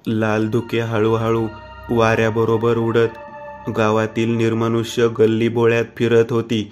लाल धुके हळूहळू वाऱ्याबरोबर उडत गावातील निर्मनुष्य गल्लीबोळ्यात फिरत होती.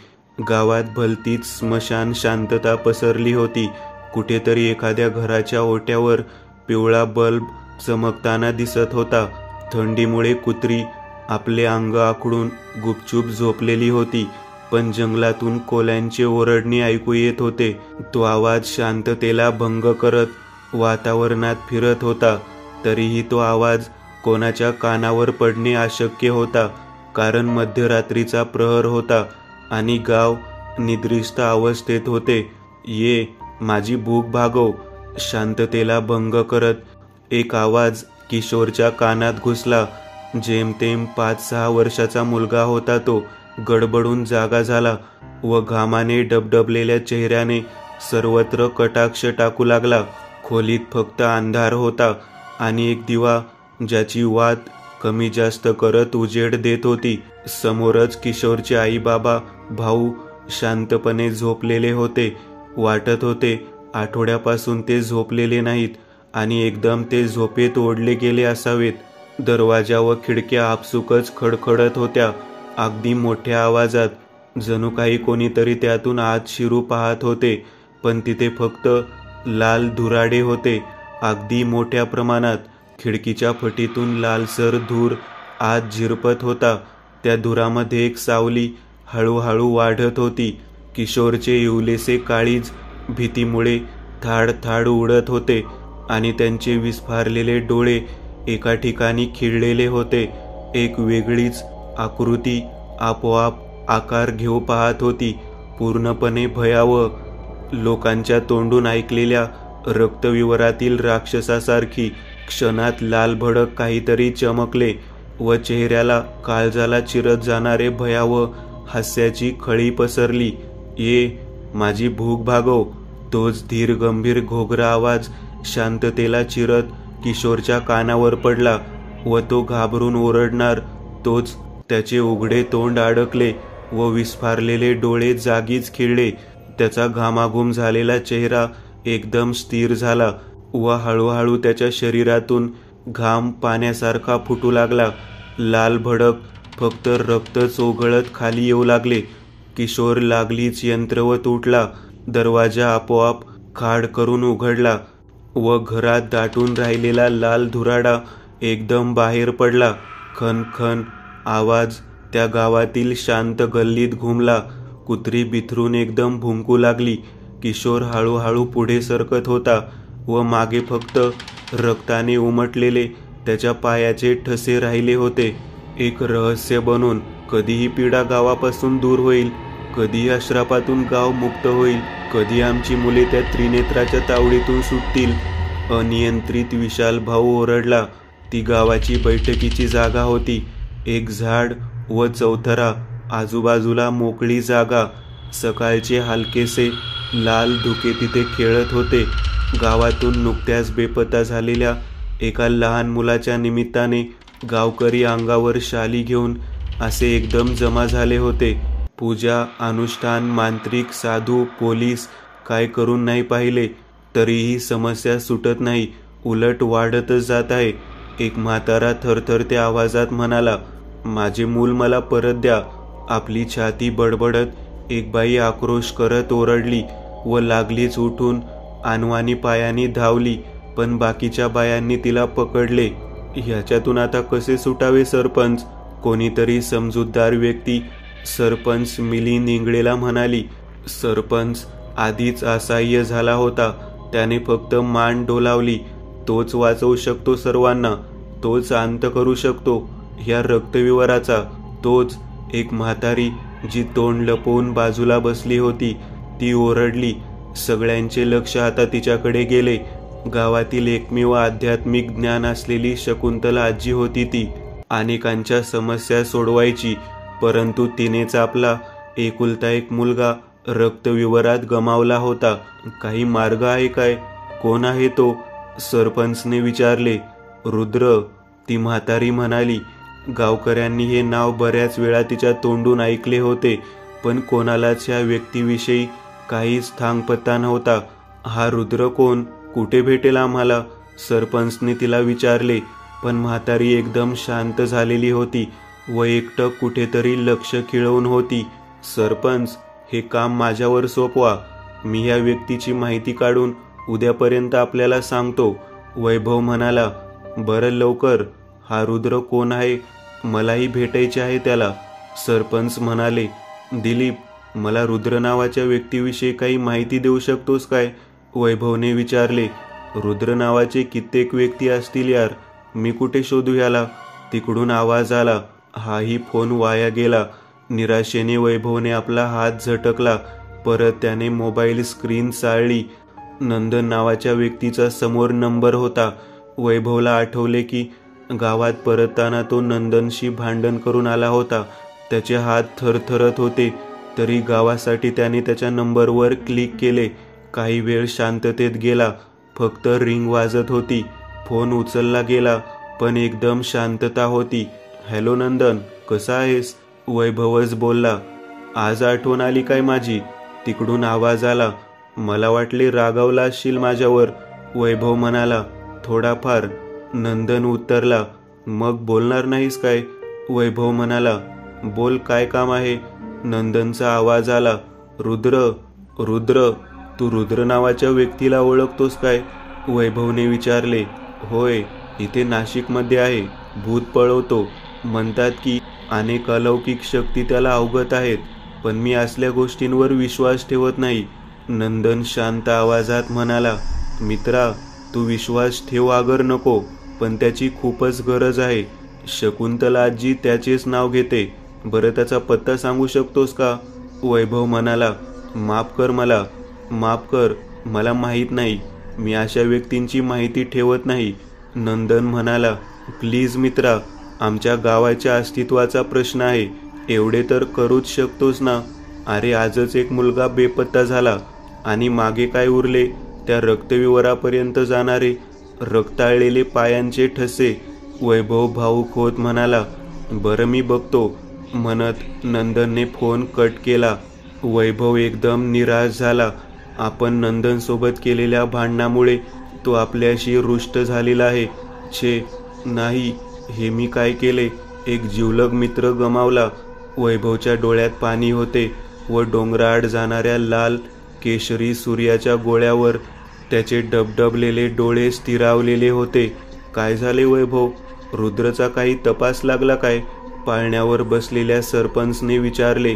गावात भलतीच स्मशान शांतता पसरली होती. कुठेतरी एखाद्या घराच्या ओट्यावर पिवळा बल्ब चमकताना दिसत होता. थंडीमुळे कुत्री आपले अंग आखडून गुपचूप झोपलेली होती, पण जंगलातून कोल्यांचे ओरडणे ऐकू येत होते. तो आवाज शांततेला भंग करत वातावरणात फिरत होता. तरीही तो आवाज कोणाच्या कानावर पडणे अशक्य होता, कारण मध्यरात्रीचा प्रहर होता आणि गाव निद्रिस्त अवस्थेत होते. "ये, माझी भूक भागव," शांततेला भंग करत एक आवाज किशोरच्या कानात घुसला. जेमतेम 5-6 वर्षाचा मुलगा होता तो. गडबडून जागा झाला व घामाने डबडबलेल्या चेहऱ्याने सर्वत्र कटाक्ष टाकू लागला. खोलीत फक्त अंधार होता आणि एक दिवा ज्याची वात कमी जास्त करत उजेड देत होती. समोरच किशोरचे आई बाबा भाऊ शांतपणे झोपलेले होते. वाटत होते आठवड्यापासून ते झोपलेले नाहीत आणि एकदम ते झोपेत ओढले गेले असावेत. दरवाजा व खिडक्या आपसुकच खडखडत होत्या, अगदी मोठ्या आवाजात. जणू काही कोणीतरी त्यातून आत शिरू पाहत होते, पण तिथे फक्त लाल धुराडे होते, अगदी मोठ्या प्रमाणात. खिडकीच्या फटीतून लालसर धूर आत झिरपत होता. त्या धुरामध्ये एक सावली हळूहळू वाढत होती. किशोरचे इवलेसे काळीज भीतीमुळे थाड थाड उडत होते आणि त्यांचे विस्फारलेले डोळे एका ठिकाणी खिळलेले होते. एक वेगळीच आकृती आपोआप आकार घेऊ पाहत होती, पूर्णपणे भयावह. लोकांच्या तोंडून ऐकलेल्या रक्तविवरातील राक्षसासारखी. क्षणात लालभडक काहीतरी चमकले व चेहऱ्याला काळजाला चिरत जाणारे भयावह हास्याची खळी पसरली. "ये, माझी भूक भागव," तोच धीर गंभीर घोगरा आवाज शांततेला चिरत किशोरच्या कानावर पडला व तो घाबरून ओरडणार तोच त्याचे उघडे तोंड अडकले व विस्फारलेले डोळे जागीच खिळले. त्याचा घामाघूम झालेला चेहरा एकदम स्थिर झाला व हळूहळू त्याच्या शरीरातून घाम पाण्यासारखा फुटू लागला. लाल भडक फक्त रक्तच ओघळत खाली येऊ लागले. किशोर लागलीच यंत्रवत उठला. दरवाजा आपोआप खाड करून उघडला व घरात दाटून राहिलेला लाल धुराडा एकदम बाहेर पडला. खन खन आवाज त्या गावातील शांत गल्लीत घुमला. कुत्री बिथरून एकदम भुंकू लागली. किशोर हळूहळू पुढे सरकत होता व मागे फक्त रक्ताने उमटलेले त्याच्या पायाचे ठसे राहिले होते. एक रहस्य बनून कधीही पिढा गावापासून दूर होईल, कधी अश्रापातून गाव मुक्त होईल, कधी आमची मुले त्या त्रिनेत्राच्या तावडीतून सुटतील. अनियंत्रित विशाल भाऊ ओरडला. ती गावाची बैठकीची जागा होती. एक झाड व चौथरा, आजूबाजूला मोकळी जागा. सकाळचे हलकेसे लाल धुके तिथे खेळत होते. गावातून नुकत्याच बेपत्ता झालेल्या एका लहान मुलाच्या निमित्ताने गावकरी अंगावर शाली घेऊन असे एकदम जमा झाले होते. पूजा, अनुष्ठान, मांत्रिक, साधू, पोलीस काय करून नाही पाहिले, तरीही समस्या सुटत नाही, उलट वाढतच जात आहे. एक म्हातारा थरथरत्या आवाजात म्हणाला, "माझे मूल मला परत द्या." आपली छाती बडबडत एक बाई आक्रोश करत ओरडली व लागलीच उठून अनवाणी पायांनी धावली, पण बाकीच्या बायांनी तिला पकडले. ह्याच्यातून आता कसे सुटावे सरपंच? कोणीतरी समजूतदार व्यक्ती सरपंच मिलिंद इंगळेला म्हणाली. सरपंच आधीच असहाय्य झाला होता. त्याने फक्त मान डोलावली. तोच वाचवू शकतो सर्वांना, तोच अंत करू शकतो ह्या रक्तविवराचा, तोच. एक म्हातारी जी तोंड लपवून बाजूला बसली होती ती ओरडली. सगळ्यांचे लक्ष आता तिच्याकडे गेले. गावातील एकमेव आध्यात्मिक ज्ञान असलेली शकुंतला आजी होती ती. अनेकांच्या समस्या सोडवायची, परंतु तिनेच आपला एकुलता एक मुलगा रक्तविवरात गमावला होता. काही मार्ग आहे काय? कोण आहे तो? सरपंचने विचारले. रुद्र, ती म्हातारी म्हणाली. गावकऱ्यांनी हे नाव बऱ्याच वेळा तिच्या तोंडून ऐकले होते, पण कोणालाच या व्यक्तीविषयी काहीच थांगपत्ता नव्हता. हा रुद्र कोण? कुठे भेटेल आम्हाला? सरपंचने तिला विचारले. पण म्हातारी एकदम शांत झालेली होती व एकटक कुठेतरी लक्ष खिळवून होती. सरपंच, हे काम माझ्यावर सोपवा. मी या व्यक्तीची माहिती काढून उद्यापर्यंत आपल्याला सांगतो. वैभव म्हणाला. बरं, लवकर. हा रुद्र कोण आहे? मलाही भेटायचे आहे त्याला. सरपंच म्हणाले. दिलीप, मला रुद्र नावाच्या व्यक्तीविषयी काही माहिती देऊ शकतोस काय? वैभवने विचारले. रुद्र नावाचे कित्येक व्यक्ती असतील यार, मी कुठे शोधू याला? तिकडून आवाज आला. हाही फोन वाया गेला. निराशेने वैभवने आपला हात झटकला. परत त्याने मोबाईल स्क्रीन चाळली. नंदन नावाच्या व्यक्तीचा समोर नंबर होता. वैभवला आठवले की गावात परतताना तो नंदनशी भांडण करून आला होता. त्याचे हात थरथरत होते. तरी गावासाठी त्याने त्याच्या नंबरवर क्लिक केले. काही वेळ शांततेत गेला. फक्त रिंग वाजत होती. फोन उचलला गेला, पण एकदम शांतता होती. हॅलो नंदन, कसा आहेस? वैभवच बोलला. आज आठवण आली काय माझी? तिकडून आवाज आला. मला वाटले रागावला असशील माझ्यावर, वैभव म्हणाला. थोडाफार, नंदन उत्तरला. मग बोलणार नाहीस काय? वैभव म्हणाला. बोल, काय काम आहे? नंदनचा आवाज आला. रुद्र, रुद्र, तू रुद्र नावाच्या व्यक्तीला ओळखतोस काय? वैभवने विचारले. होय, इथे नाशिकमध्ये आहे. भूत पळवतो. म्हणतात की अनेक अलौकिक शक्ती त्याला अवगत आहेत, पण मी असल्या गोष्टींवर विश्वास ठेवत नाही. नंदन शांत आवाजात म्हणाला. मित्रा, तू विश्वास ठेव आगर नको, पण त्याची खूपच गरज आहे. शकुंतला आजी त्याचेच नाव घेते. बरं, त्याचा पत्ता सांगू शकतोस का? वैभव म्हणाला. माफ कर, माफ कर, मला माहीत नाही. मी अशा व्यक्तींची माहिती ठेवत नाही. नंदन म्हणाला. प्लीज मित्रा, आमच्या गावाच्या अस्तित्वाचा प्रश्न आहे. एवढे तर करूच शकतोस ना? अरे, आजच एक मुलगा बेपत्ता झाला आणि मागे काय उरले? त्या रक्तविवरापर्यंत जाणारे रक्ताळलेले पायांचे ठसे. वैभव भाऊक होत म्हणाला. बरं, मी बघतो, म्हणत नंदनने फोन कट केला. वैभव एकदम निराश झाला. आपण नंदनसोबत केलेल्या भांडणामुळे तो आपल्याशी रुष्ट झालेला आहे. छे, नाही, हे मी काय केले? एक जिवलग मित्र गमावला. वैभवच्या डोळ्यात पाणी होते व डोंगराआड जाणाऱ्या लाल केशरी सूर्याच्या गोळ्यावर त्याचे डबडबलेले डोळे स्थिरावलेले होते. काय झाले वैभव? रुद्रचा काही तपास लागला काय? पाळण्यावर बसलेल्या सरपंचने विचारले.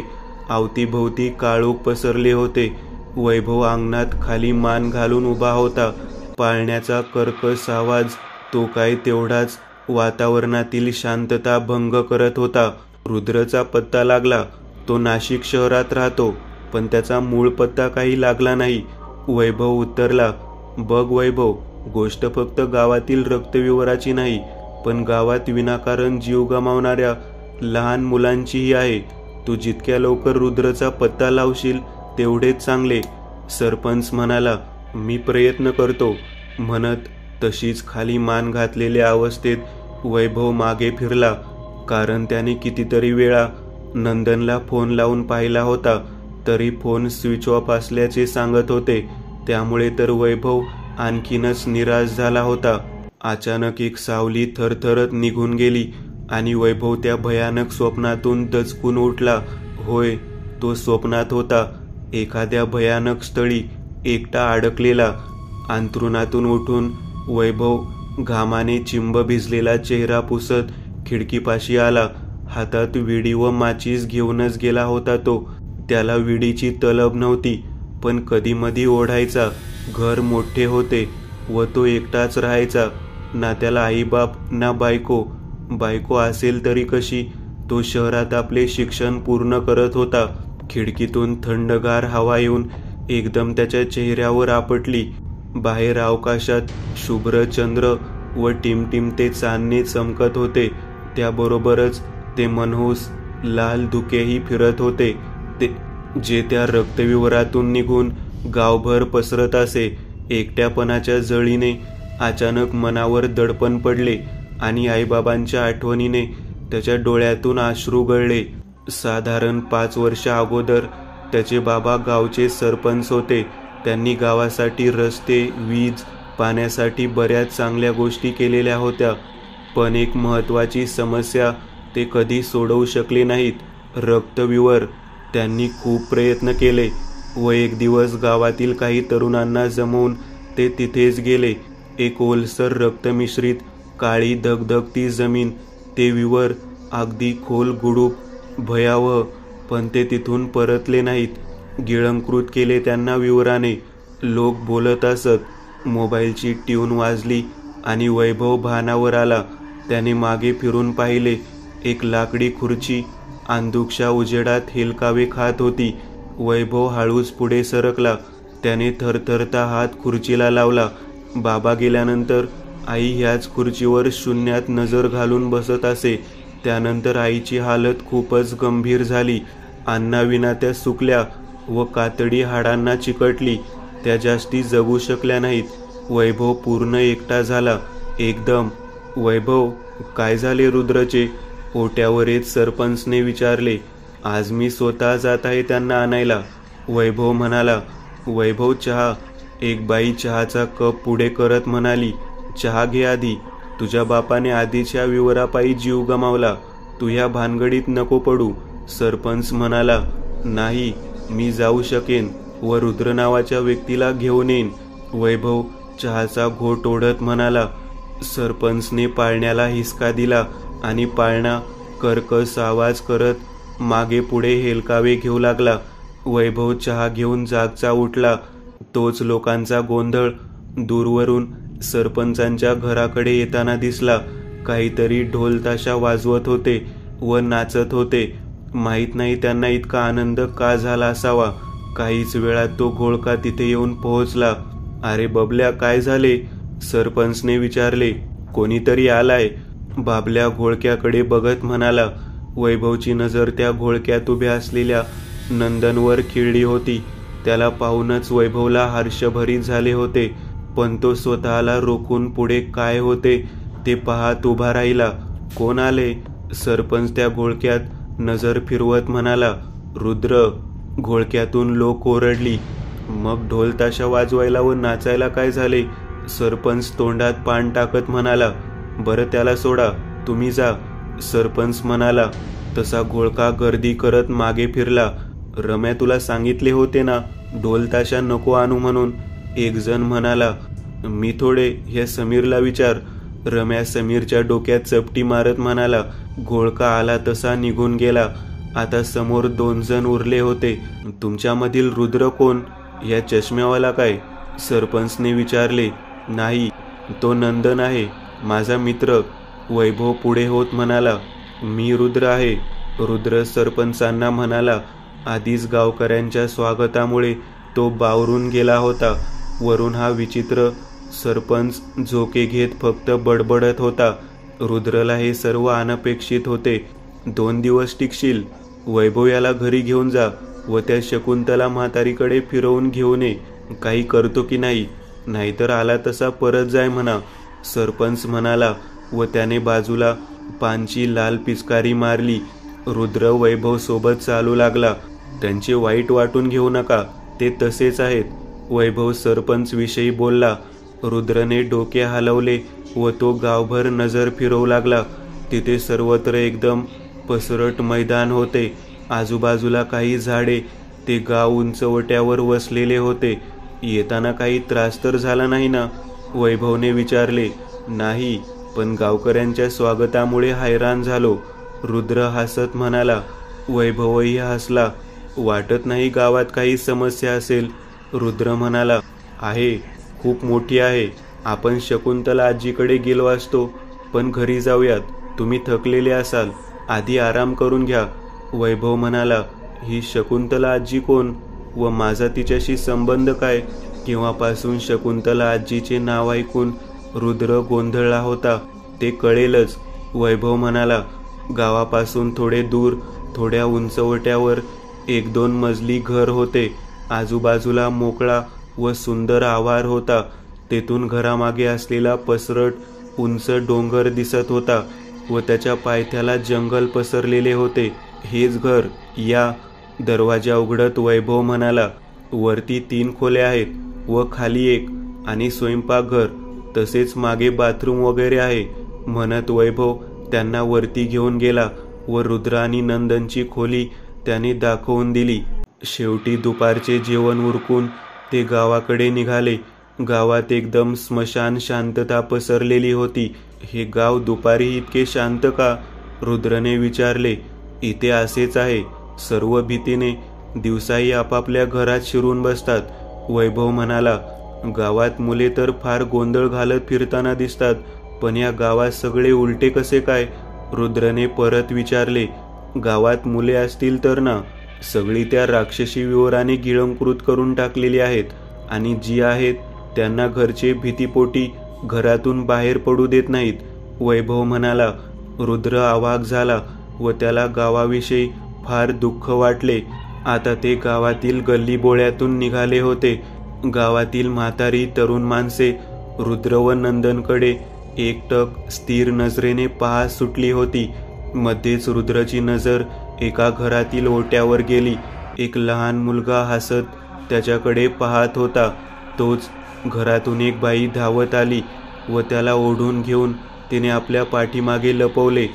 अवतीभोवती काळोख पसरले होते. वैभव अंगणात खाली मान घालून उभा होता. पाळण्याचा कर्कश आवाज तो काय तेवढाच वातावरणातील शांतता भंग करत होता. रुद्रचा पत्ता लागला. तो नाशिक शहरात राहतो, पण त्याचा मूळ पत्ता काही लागला नाही. वैभव उत्तरला. बघ वैभव, गोष्ट फक्त गावातील रक्तविवराची नाही, पण गावात विनाकारण जीव गमावणाऱ्या लहान मुलांचीही आहे. तू जितक्या लवकर रुद्रचा पत्ता लावशील तेवढेच चांगले. सरपंच म्हणाला. मी प्रयत्न करतो, म्हणत तशीच खाली मान घातलेल्या अवस्थेत वैभव मागे फिरला. कारण त्याने कितीतरी वेळा नंदनला फोन लावून पाहिला होता, तरी फोन स्विच ऑफ असल्याचे सांगत होते. त्यामुळे तर वैभव आणखीनच निराश झाला होता. अचानक एक सावली थरथरत निघून गेली आणि वैभव त्या भयानक स्वप्नातून दचकून उठला. होय, तो स्वप्नात होता. एखाद्या भयानक स्थळी एकटा अडकलेला. अंथरुणातून उठून वैभव घामाने चिंब भिजलेला चेहरा पुसत खिडकीपाशी आला. हातात विडी व माचीस घेऊनच गेला होता तो. त्याला विडीची तलब नव्हती, पण कधीमधी ओढायचा. घर मोठे होते व तो एकटाच राहायचा. ना त्याला आईबाप ना बायको. बायको असेल तरी कशी? तो शहरात आपले शिक्षण पूर्ण करत होता. खिडकीतून थंडगार हवा येऊन एकदम त्याच्या चेहऱ्यावर आपटली. बाहेर अवकाशात शुभ्र चंद्र व टिमटिमते चांदणे चमकत होते. त्याबरोबरच ते मनहूस लाल धुकेही फिरत होते, जे त्या रक्तविवरातून निघून गावभर पसरत असे. एकट्यापणाच्या जळीने अचानक मनावर दडपण पडले आणि आईबाबांच्या आठवणीने त्याच्या डोळ्यातून अश्रू गळले. साधारण 5 वर्ष अगोदर त्याचे बाबा गावचे सरपंच होते. त्यांनी गावासाठी रस्ते, वीज, पाण्यासाठी बऱ्याच चांगल्या गोष्टी केलेल्या होत्या. पण एक महत्त्वाची समस्या ते कधी सोडवू शकले नाहीत, रक्तविवर. त्यांनी खूप प्रयत्न केले व एक दिवस गावातील काही तरुणांना जमवून ते तिथेच गेले. एक ओलसर रक्तमिश्रित काळी धगधगती जमीन, ते विवर अगदी खोल गुडूप, भयावह. पण ते तिथून परतले नाहीत. गिळंकृत केले त्यांना विवराने. लोक बोलत असत. मोबाईलची ट्यून वाजली आणि वैभव भानावर आला. त्याने मागे फिरून पाहिले. एक लाकडी खुर्ची अंधुकशा उजेडात हेलकावे खात होती. वैभव हळूच पुढे सरकला. त्याने थरथरता हात खुर्चीला लावला. बाबा गेल्यानंतर आई ह्याच खुर्चीवर शून्यात नजर घालून बसत असे. त्यानंतर आईची हालत खूपच गंभीर झाली. अन्नाविना त्या सुकल्या व कातडी हाडांना चिकटली. त्या जास्ती जगू शकल्या नाहीत. वैभव पूर्ण एकटा झाला. एकदम. वैभव, काय झाले रुद्रचे? ओट्यावर येत सरपंचने विचारले. आज मी स्वतः जात आहे त्यांना आणायला, वैभव म्हणाला. वैभव, चहा? एक बाई चहाचा कप पुढे करत म्हणाली. चहा घे आधी. तुझ्या बापाने आधीच्या विवरापायी जीव गमावला. तू ह्या भानगडीत नको पडू, सरपंच म्हणाला. नाही, मी जाऊ शकेन व रुद्र नावाच्या व्यक्तीला घेऊन येईन, वैभव चहाचा घोट ओढत म्हणाला. सरपंचने पाळण्याला हिसका दिला आणि पाळणा कर्कश आवाज करत मागे पुढे हेलकावे घेऊ लागला. वैभव चहा घेऊन जागचा उठला. तोच लोकांचा गोंधळ. दूरवरून सरपंचांच्या घराकडे येताना दिसला. काहीतरी ढोलताशा वाजवत होते व नाचत होते. माहीत नाही त्यांना इतका आनंद का झाला असावा. काहीच वेळात तो घोळका तिथे येऊन पोहोचला. अरे बबल्या, काय झाले? सरपंचने विचारले. कोणीतरी आलाय, बाबल्या घोळक्याकडे बघत म्हणाला. वैभवची नजर त्या घोळक्यात उभ्या असलेल्या नंदनवर खिळली होती. त्याला पाहूनच वैभवला हर्षभरीत झाले होते. पण तो स्वतःला रोखून पुढे काय होते ते पाहत उभा राहिला. कोण आले? सरपंच त्या घोळक्यात नजर फिरवत म्हणाला. रुद्र. घोळक्यातून लोक ओरडली. मग ढोलताशा वाजवायला व नाचायला काय झाले? सरपंच तोंडात पान टाकत म्हणाला. बरं, त्याला सोडा, तुम्ही जा, सरपंच म्हणाला. तसा घोळका गर्दी करत मागे फिरला. रम्या, तुला सांगितले होते ना ढोलताशा नको आणू म्हणून, एक जण म्हणाला. मी थोडे, ह्या समीरला विचार, रम्या समीरच्या डोक्यात चपटी मारत म्हणाला. घोळका आला तसा निघून गेला. आता समोर 2 जण उरले होते. तुमच्यामधील रुद्र कोण? या चष्म्यावाला काय? सरपंचने विचारले. नाही, तो नंदन आहे, माझा मित्र, वैभव पुढे होत म्हणाला. मी रुद्र आहे, रुद्र सरपंचांना म्हणाला. आधीच गावकऱ्यांच्या स्वागतामुळे तो बावरून गेला होता. वरून हा विचित्र सरपंच झोके घेत फक्त बडबडत होता. रुद्रला हे सर्व अनपेक्षित होते. 2 दिवस टिकशील? वैभव, याला घरी घेऊन जा व त्या शकुंतला म्हातारीकडे फिरवून घेऊन ये. काही करतो की नाही, नाहीतर आला तसा परत जाय म्हणा, सरपंच म्हणाला व त्याने बाजूला पानची लाल पिचकारी मारली. रुद्र वैभव सोबत चालू लागला. त्यांचे वाईट वाटून घेऊ नका, ते तसेच आहेत, वैभव सरपंच विषयी बोलला. रुद्रने डोके हलवले व तो गावभर नजर फिरवू लागला. तिथे सर्वत्र एकदम पसरट मैदान होते. आजूबाजूला काही झाडे. ते गाव उंचवट्यावर वसलेले होते. येताना काही त्रास तर झाला नाही ना, वैभवने विचारले. नाही, पण गावकऱ्यांच्या स्वागतामुळे हैराण झालो, रुद्र हसत म्हणाला. वैभवही हसला. वाटत नाही गावात काही समस्या असेल, रुद्र म्हणाला. आहे, खूप मोठी आहे. आपण शकुंतला आजीकडे गेलो असतो, पण घरी जाऊयात, तुम्ही थकलेले असाल, आधी आराम करून घ्या, वैभव म्हणाला. ही शकुंतला आजी कोण व माझा तिच्याशी संबंध काय? केव्हापासून शकुंतला आजीचे नाव ऐकून रुद्र गोंधळला होता ते कळेलच, वैभव म्हणाला. गावापासून थोडे दूर थोड्या उंचवट्यावर 1-2 मजली घर होते. आजूबाजूला मोकळा व सुंदर आवार होता. तेथून घरामागे असलेला पसरट उंच डोंगर दिसत होता व त्याच्या पायथ्याला जंगल पसरलेले होते. हेच घर, या, दरवाजा उघडत वैभव म्हणाला. वरती 3 खोल्या आहेत व खाली 1 आणि स्वयंपाकघर, तसेच मागे बाथरूम वगैरे आहे. म्हणत वैभव त्यांना वरती घेऊन गेला व रुद्र आणि नंदनची खोली त्याने दाखवून दिली. शेवटी दुपारचे जेवण उरकून ते गावाकडे निघाले. गावात एकदम स्मशान शांतता पसरलेली होती. हे गाव दुपारी इतके शांत का? रुद्रने विचारले. इथे असेच आहे, सर्व भीतीने दिवसाही आपापल्या घरात शिरून बसतात. वैभव म्हणाला. गावात मुले तर फार गोंधळ घालत फिरताना दिसतात, पण या गावात सगळे उलटे कसे काय? रुद्रने परत विचारले. गावात मुले असतील तर ना, सगळी त्या राक्षसी विवराने गिळंकृत करून टाकलेली आहेत आणि जी आहेत त्यांना घरचे भीतीपोटी घरातून बाहेर पडू देत नाहीत. वैभव म्हणाला. रुद्र अवाक झाला व त्याला गावाविषयी फार दुःख वाटले. आता ते गावातील गल्लीबोळ्यातून निघाले होते. गावातील म्हातारी तरुण माणसे रुद्र व नंदनकडे एकटक स्थिर नजरेने पाहत सुटली होती. मध्येच रुद्रची नजर एका घरातील ओट्यावर गेली. एक लहान मुलगा हसत त्याच्याकडे पाहत होता. तोच घरातून एक बाई धावत आली व त्याला ओढून घेऊन तिने आपल्या पाठीमागे लपवले.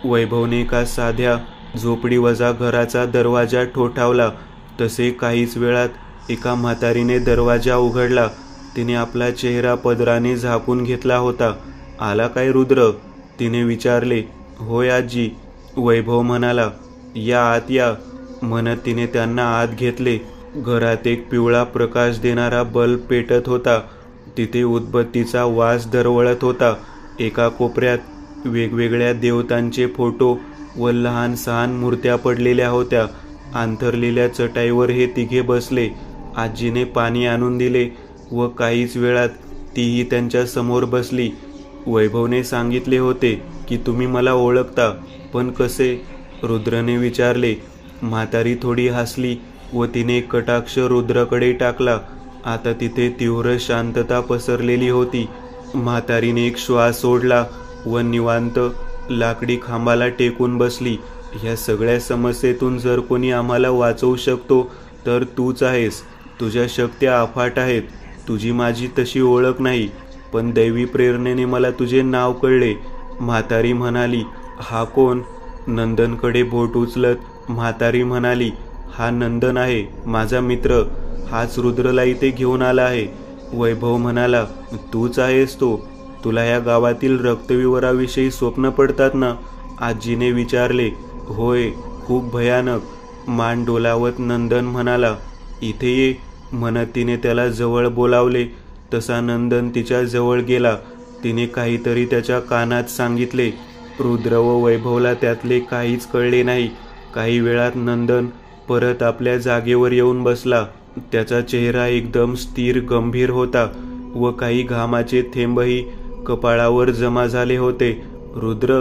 वैभवने एका साध्या झोपडीवजा घराचा दरवाजा ठोठावला. तसे काहीच वेळात एका म्हातारीने दरवाजा उघडला. तिने आपला चेहरा पदराने झाकून घेतला होता. आला काय रुद्र? तिने विचारले. होय आजी, वैभव म्हणाला. या आत या, म्हणत तिने त्यांना आत घेतले. घरात एक पिवळा प्रकाश देणारा बल्ब पेटत होता. तिथे उदबत्तीचा वास दरवळत होता. एका कोपऱ्यात वेगवेगळ्या देवतांचे फोटो व लहान सहान मूर्त्या पडलेल्या होत्या. अंथरलेल्या चटाईवर हे तिघे बसले. आजीने पाणी आणून दिले व काहीच वेळात तीही त्यांच्या समोर बसली. वैभवने सांगितले होते की तुम्ही मला ओळखता, पण कसे? रुद्रने विचारले. म्हातारी थोडी हसली व तिने कटाक्ष रुद्रकडे टाकला. आता तिथे तीव्र शांतता पसरलेली होती. म्हातारीने एक श्वास सोडला व निवांत लाकडी खांबाला टेकून बसली. ह्या सगळ्या समस्येतून जर कोणी आम्हाला वाचवू शकतो तर तूच आहेस. तुझ्या शक्त्या अफाट आहेत. तुझी माझी तशी ओळख नाही, पण दैवी प्रेरणेने मला तुझे नाव कळले. म्हातारी म्हणाली. हा कोण? नंदनकडे बोट उचलत म्हातारी म्हणाली. हा नंदन आहे, माझा मित्र. हाच रुद्रला इथे घेऊन आला आहे. वैभव म्हणाला. तूच आहेस तो? तुला या गावातील रक्तविवराविषयी स्वप्न पडतात ना? आजीने विचारले. होय, खूप भयानक. मान डोलावत नंदन म्हणाला. इथे ये, म्हणत तिने त्याला जवळ बोलावले. तसा नंदन तिच्या जवळ गेला. तिने काहीतरी त्याच्या कानात सांगितले. रुद्र व वैभवला त्यातले काहीच कळले नाही. काही वेळात नंदन परत आपल्या जागेवर येऊन बसला. त्याचा चेहरा एकदम स्थिर गंभीर होता व काही घामाचे थेंबही कपाळावर जमा झाले होते. रुद्र,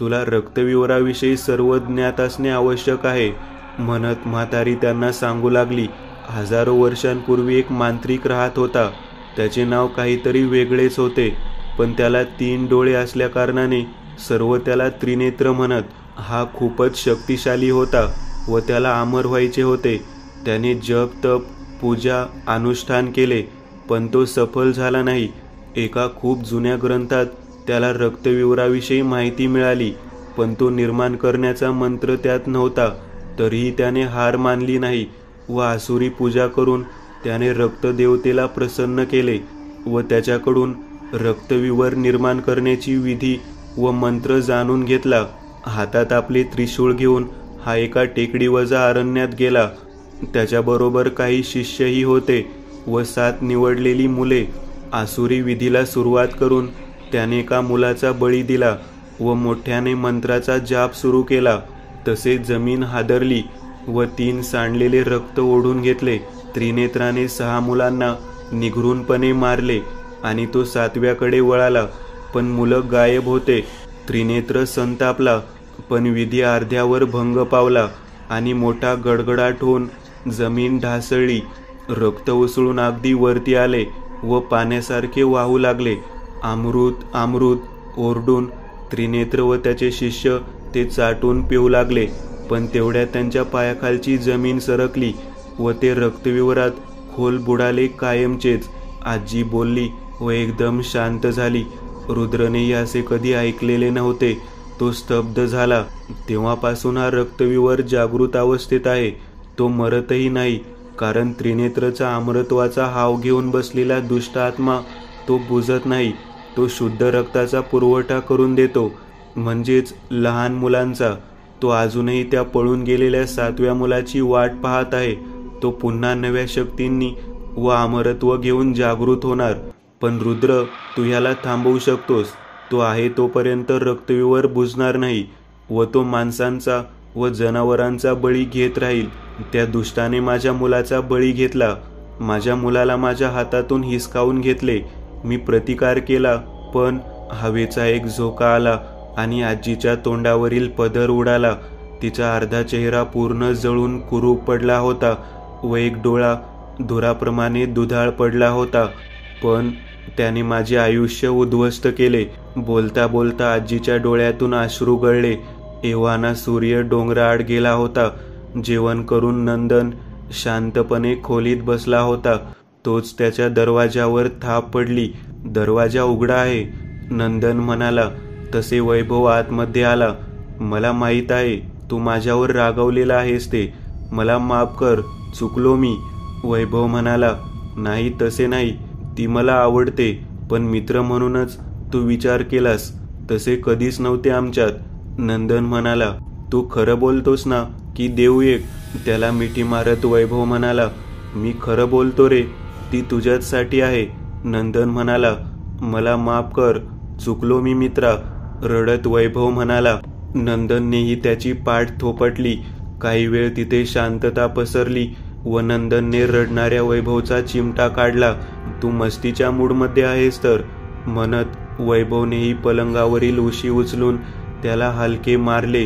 तुला रक्तविवराविषयी सर्व ज्ञात असणे आवश्यक आहे, म्हणत म्हातारी त्यांना सांगू लागली. हजारो वर्षांपूर्वी एक मांत्रिक राहत होता. त्याचे नाव काहीतरी वेगळेच होते, पण त्याला 3 डोळे असल्या कारणाने सर्व त्याला त्रिनेत्र म्हणत. हा खूपच शक्तिशाली होता व त्याला अमर व्हायचे होते. त्याने जप तप पूजा अनुष्ठान केले, पण तो सफल झाला नाही. एका खूप जुन्या ग्रंथात त्याला रक्तविवराविषयी माहिती मिळाली, पण तो निर्माण करण्याचा मंत्र त्यात नव्हता. तरीही त्याने हार मानली नाही व आसुरी पूजा करून त्याने रक्तदेवतेला प्रसन्न केले व त्याच्याकडून रक्तविवर निर्माण करण्याची विधी व मंत्र जाणून घेतला. हातात आपले त्रिशूळ घेऊन हा एका टेकडीवजा अरण्यात गेला. त्याच्याबरोबर काही शिष्यही होते व 7 निवडलेली मुले. आसुरी विधीला सुरुवात करून त्याने एका मुलाचा बळी दिला व मोठ्याने मंत्राचा जाप सुरू केला. तसे जमीन हादरली व 3 सांडलेले रक्त ओढून घेतले. त्रिनेत्राने 6 मुलांना निघृणपणे मारले आणि तो 7व्याकडे वळाला, पण मुलं गायब होते. त्रिनेत्र संतापला, पण विधी अर्ध्यावर भंग पावला आणि मोठा गडगडाट होऊन जमीन ढासळली. रक्त उसळून अगदी वरती आले व पाण्यासारखे वाहू लागले. अमृत अमृत ओरडून त्रिनेत्र व त्याचे शिष्य ते चाटून पिऊ लागले, पण तेवढ्यात त्यांच्या पायाखालची जमीन सरकली व ते रक्तविवरात खोल बुडाले कायमचेच. आजी बोलली व एकदम शांत झाली. रुद्रनेही असे कधी ऐकलेले नव्हते. तो स्तब्ध झाला. तेव्हापासून हा रक्तविवर जागृत अवस्थेत आहे. तो मरतही नाही, कारण त्रिनेत्रचा अमरत्वाचा हाव घेऊन बसलेला दुष्ट आत्मा तो बुजत नाही. तो शुद्ध रक्ताचा पुरवठा करून देतो, म्हणजेच लहान मुलांचा. तो अजूनही त्या पळून गेलेल्या 7व्या मुलाची वाट पाहत आहे. तो पुन्हा नव्या शक्तींनी व अमरत्व घेऊन जागृत होणार. पण रुद्र, तू ह्याला थांबवू शकतोस. तो आहे तोपर्यंत रक्तविवर बुजणार नाही व तो माणसांचा व जनावरांचा बळी घेत राहील. त्या दुष्टाने माझ्या मुलाचा बळी घेतला. माझ्या मुलाला माझ्या हातातून हिसकावून घेतले. मी प्रतिकार केला, पण हवेचा एक झोका आला आणि आजीच्या तोंडावरील पदर उडाला. तिचा अर्धा चेहरा पूर्ण जळून कुरूप पडला होता व एक डोळा धुराप्रमाणे दुधाळ पडला होता. पण त्याने माझे आयुष्य उद्ध्वस्त केले. बोलता बोलता आजीच्या डोळ्यातून अश्रू गळले. एव्हाना सूर्य डोंगराआड गेला होता. जेवण करून नंदन शांतपणे खोलीत बसला होता. तोच त्याच्या दरवाजावर थाप पडली. दरवाजा उघडा आहे, नंदन म्हणाला. तसे वैभव आतमध्ये आला. मला माहीत आहे तू माझ्यावर रागावलेला आहेस ते. मला माफ कर, चुकलो मी. वैभव म्हणाला. नाही, तसे नाही. ती मला आवडते, पण मित्र म्हणूनच तू विचार केलास. तसे कधीच नव्हते आमच्यात. नंदन म्हणाला. तू खरं बोलतोस ना की देऊ एक? त्याला मिठी मारत वैभव म्हणाला. मी खरं बोलतो रे, ती तुझ्याचसाठी आहे. नंदन म्हणाला. मला माफ कर, चुकलो मी मित्रा. रडत वैभव म्हणाला. नंदननेही त्याची पाठ थोपटली. काही वेळ तिथे शांतता पसरली व नंदनने रडणाऱ्या वैभवचा चिमटा काढला. तू मस्तीच्या मूडमध्ये आहेस तर, म्हणत वैभवनेही पलंगावरील उशी उचलून त्याला हलके मारले.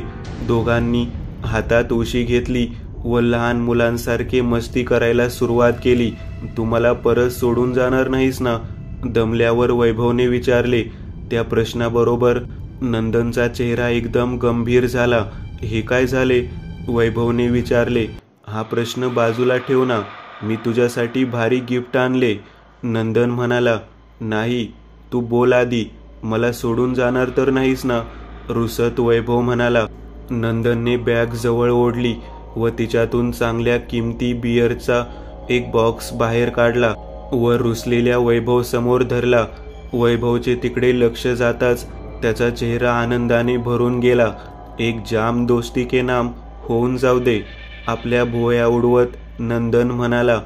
दोघांनी हातात उशी घेतली व लहान मुलांसारखे मस्ती करायला सुरुवात केली. तू मला परत सोडून जाणार नाहीस ना? दमल्यावर वैभवने विचारले. त्या प्रश्नाबरोबर नंदनचा चेहरा एकदम गंभीर झाला. हे काय झाले? वैभवने विचारले. हा प्रश्न बाजूला ठेव ना, मी तुझ्यासाठी भारी गिफ्ट आणले. नंदन म्हणाला. नाही, तू बोल आधी. मला सोडून जाणार तर नाहीस ना? रुसत वैभव म्हणाला. नंदनने बॅग जवळ ओढली व तिच्यातून चांगल्या किमती बिअरचा एक बॉक्स बाहेर काढला व रुसलेल्या वैभव समोर धरला. वैभवचे तिकडे लक्ष जाताच त्याचा चेहरा आनंदाने भरून गेला. एक जाम दोस्ती के नाम होऊन जाऊ दे. आपल्या भुवया उडवत नंदन म्हणाला.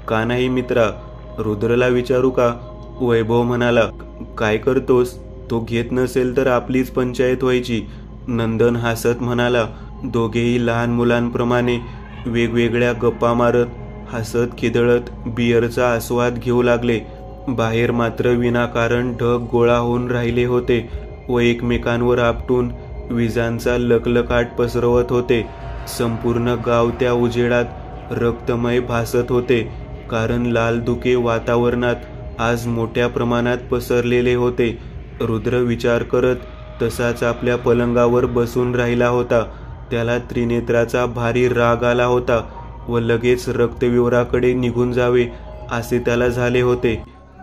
का नाही मित्रा? रुद्रला विचारू का? वैभव म्हणाला. काय करतोस? तो घेत नसेल तर आपलीच पंचायत व्हायची. नंदन हसत म्हणाला. दोघेही लहान मुलांप्रमाणे वेगवेगळ्या गप्पा मारत, हसत खिदळत बिअरचा आस्वाद घेऊ लागले. बाहेर मात्र विनाकारण ढग गोळा होऊन राहिले होते व एकमेकांवर आपटून विजांचा लखलखाट पसरवत होते. संपूर्ण गाव त्या उजेडात रक्तमय भासत होते, कारण लाल धुके वातावरणात आज मोठ्या प्रमाणात पसरलेले होते. रुद्र विचार करत तसाच आपल्या पलंगावर बसून राहिला होता. त्याला त्रिनेत्राचा भारी राग आला होता व लगेच रक्तविवराकडे निघून जावे असे त्याला झाले होते.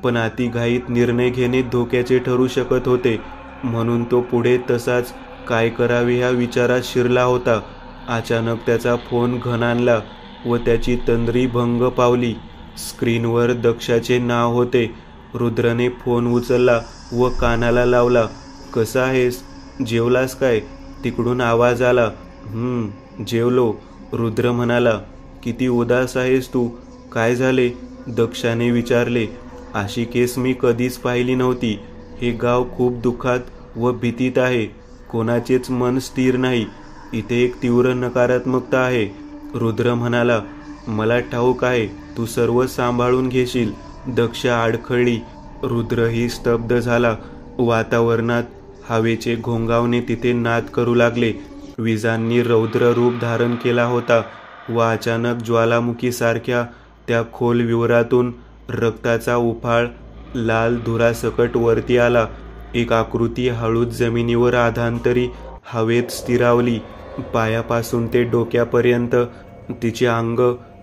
पण अतिघाईत निर्णय घेणे धोक्याचे ठरू शकत होते, म्हणून तो पुढे तसाच काय करावे ह्या विचारात शिरला होता. अचानक त्याचा फोन घणाणला व त्याची तंद्री भंग पावली. स्क्रीनवर दक्षाचे नाव होते. रुद्रने फोन उचलला व कानाला लावला. कसा आहेस? जेवलास काय? तिकडून आवाज आला. जेवलो, रुद्र म्हणाला. किती उदास आहेस तू? काय झाले? दक्षाने विचारले. अशी केस मी कधीच पाहिली नव्हती. हे गाव खूप दुःखात व भीतीत आहे. कोणाचेच मन स्थिर नाही. इथे एक तीव्र नकारात्मकता आहे. रुद्र म्हणाला. मला ठाऊक आहे, तू सर्व सांभाळून घेशील. दक्षा अडखळली. रुद्रही स्तब्ध झाला. वातावरणात हवेचे घोंगावणे तिथे नाद करू लागले. विजांनी रौद्र रूप धारण केला होता व अचानक ज्वालामुखीसारख्या त्या खोल विवरातून रक्ताचा उफाळ लाल धुरासकट वरती आला. एक आकृती हळूच जमिनीवर आधांतरी हवेत स्थिरावली. पायापासून ते डोक्यापर्यंत तिचे अंग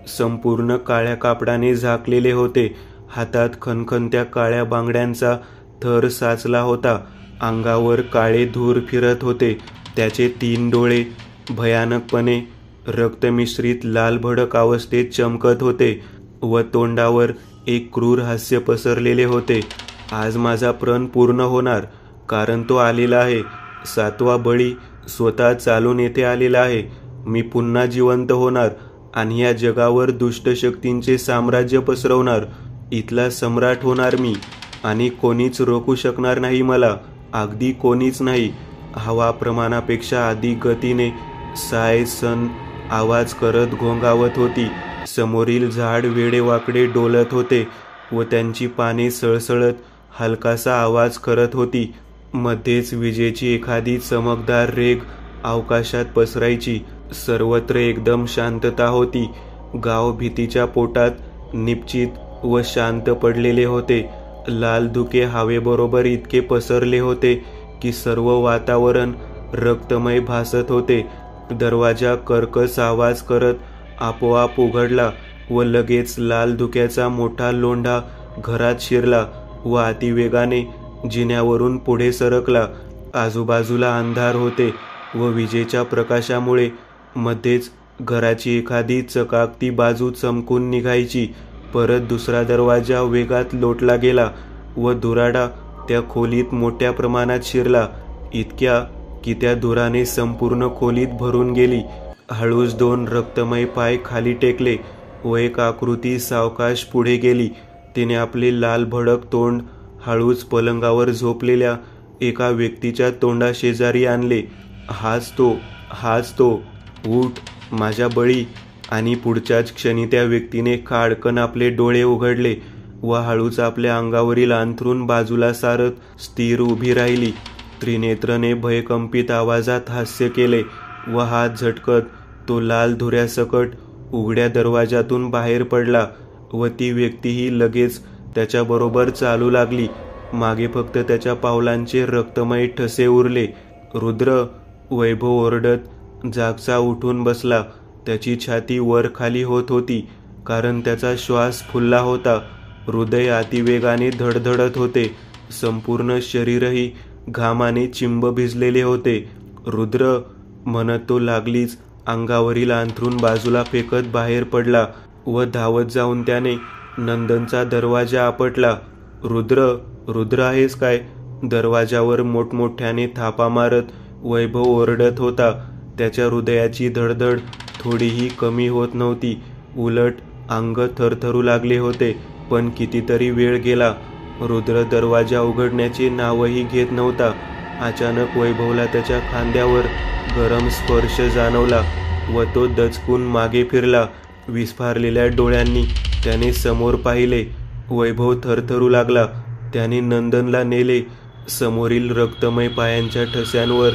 संपूर्ण काळ्या कापडाने झाकलेले होते. हातात खणखणत्या काळ्या बांगड्यांचा थर साचला होता. अंगावर काळे धूर फिरत होते. त्याचे 3 डोळे भयानकपणे रक्तमिश्रित लालभडक अवस्थेत चमकत होते व तोंडावर एक क्रूर हास्य पसरलेले होते. आज माझा प्रण पूर्ण होणार, कारण तो आलेला आहे. 7वा बळी स्वतः चालून येथे आलेला आहे. मी पुन्हा जिवंत होणार आणि या जगावर दुष्ट शक्तींचे साम्राज्य पसरवणार. इथला सम्राट होणार मी आणि कोणीच रोखू शकणार नाही मला, अगदी कोणीच नाही. हवा प्रमाणापेक्षा अधिक गतीने साय सन आवाज करत घोंगावत होती. समोरील झाड वेडेवाकडे डोलत होते व त्यांची पाने सळसळत हलकासा आवाज करत होती. मध्येच विजेची एखादी चमकदार रेघ अवकाशात पसरायची. सर्वत्र एकदम शांतता होती. गाव भीतीच्या पोटात निपचित व शांत पडलेले होते. लाल धुके हवेबरोबर इतके पसरले होते की सर्व वातावरण रक्तमय भासत होते. दरवाजा कर्कश आवाज करत आपोआप उघडला व लगेच लाल धुक्याचा मोठा लोंढा घरात शिरला व अतिवेगाने जिन्यावरून पुढे सरकला. आजूबाजूला अंधार होते व विजेच्या प्रकाशामुळे मध्येच घराची एखादी चकाकती बाजू चमकून निघायची. परत दुसरा दरवाजा वेगात लोटला गेला व धुराडा त्या खोलीत मोठ्या प्रमाणात शिरला, इतक्या की त्या धुराने संपूर्ण खोलीत भरून गेली. हळूच 2 रक्तमय पाय खाली टेकले व एक आकृती सावकाश पुढे गेली. तिने आपले लाल भडक तोंड हळूच पलंगावर झोपलेल्या एका व्यक्तीच्या तोंडाशेजारी आणले. हाच तो, उठ माझ्या बळी. आणि पुढच्याच क्षणी त्या व्यक्तीने खाडकन आपले डोळे उघडले व हळूच आपल्या अंगावरील अंथरूण बाजूला सारत स्थिर उभी राहिली. त्रिनेत्रने भयकंपित आवाजात हास्य केले व हात झटकत तो लाल धुऱ्यासकट उघड्या दरवाजातून बाहेर पडला व ती व्यक्तीही लगेच त्याच्याबरोबर चालू लागली. मागे फक्त त्याच्या पावलांचे रक्तमय ठसे उरले. रुद्र, वैभव ओरडत जागचा उठून बसला. त्याची छाती वर खाली होत होती कारण त्याचा श्वास फुलला होता. हृदय अतिवेगाने धडधडत होते. संपूर्ण शरीरही घामाने चिंब भिजलेले होते. रुद्र म्हणत तो लागलीच अंगावरील अंथरूण बाजूला फेकत बाहेर पडला व धावत जाऊन त्याने नंदनचा दरवाजा आपटला. रुद्र आहेस काय? दरवाजावर मोठमोठ्याने थापा मारत वैभव ओरडत होता. त्याच्या हृदयाची धडधड थोडीही कमी होत नव्हती. उलट अंग थरथरू लागले होते. पण कितीतरी वेळ गेला. रुद्र दरवाजा उघडण्याचे नावही घेत नव्हता. अचानक वैभवला त्याच्या खांद्यावर गरम स्पर्श जाणवला व तो दचकून मागे फिरला. विस्फारलेल्या डोळ्यांनी त्याने समोर पाहिले. वैभव थरथरू लागला. त्याने नंदनला नेले. समोरील रक्तमय पायांच्या ठस्यांवर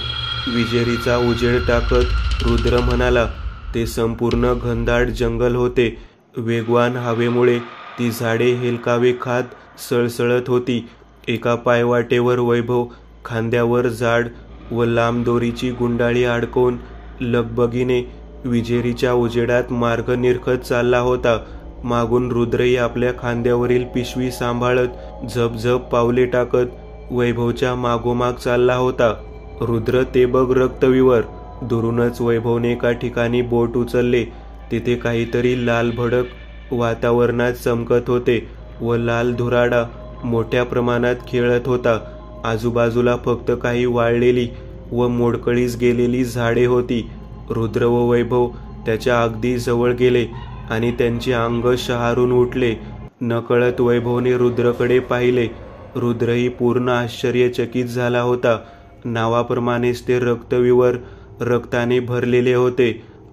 विजेरीचा उजेड टाकत रुद्र म्हणाला, ते संपूर्ण घनदाट जंगल होते. वेगवान हवेमुळे ती झाडे हेलकावे खात सळसळत होती. एका पायवाटेवर वैभव खांद्यावर जाड व लांब दोरीची गुंडाळी अडकवून लगबगीने विजेरीच्या उजेडात मार्ग निरखत चालला होता. मागून रुद्रही आपल्या खांद्यावरील पिशवी सांभाळत झपझप पावले टाकत वैभवच्या मागोमाग चालला होता. रुद्र, ते बघ रक्तविवर. दुरूनच वैभवने एका ठिकाणी बोट उचलले. तिथे काहीतरी लाल भडक वातावरणात चमकत होते व लाल धुराडा मोठ्या प्रमाणात खेळत होता. आजूबाजूला फक्त काही वाळलेली व मोडकळीस गेलेली झाडे होती. रुद्र व वैभव त्याच्या अगदी जवळ गेले आणि त्यांचे अंग शहारून उठले. नकळत वैभवने रुद्रकडे पाहिले. रुद्रही पूर्ण आश्चर्यचकित झाला होता. नावाप्रमाणेच ते रक्तविवर रक्ताने भरलेले होते.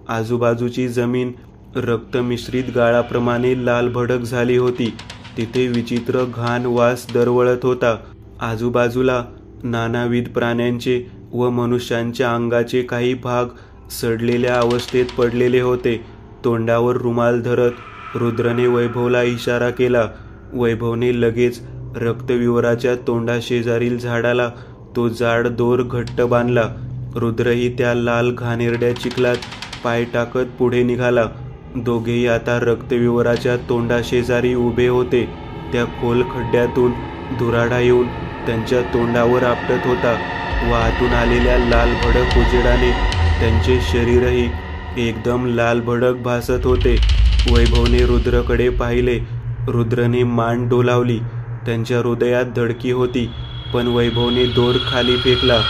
आजूबाजूची जमीन रक्तमिश्रित गाळाप्रमाणे लाल भडक झाली होती. तिथे विचित्र घाण वास दरवळत होता. आजूबाजूला नानाविध प्राण्यांचे व मनुष्यांच्या अंगाचे काही भाग सडलेल्या अवस्थेत पडलेले होते. तोंडावर रुमाल धरत रुद्रने वैभवला इशारा केला. वैभवने लगेच रक्तविवराच्या तोंडाशेजारील झाडाला तो जाड दोर घट्ट बांधला. रुद्रही त्या लाल घाणेरड्या चिखलात पाय टाकत पुढे निघाला. दोघेही आता रक्तविवराच्या तोंडाशेजारी उभे होते. त्या खोल खड्ड्यातून धुराडा येऊन त्यांच्या तोंडावर आपटत होता व आतून आलेल्या लाल भडक उजेडाने त्यांचे शरीरही एकदम लाल भडक भासत होते. वैभवने रुद्रकडे पाहिले. रुद्रने मान डोलावली. त्यांच्या हृदयात धडकी होती, पण वैभवने दोर खाली फेकला.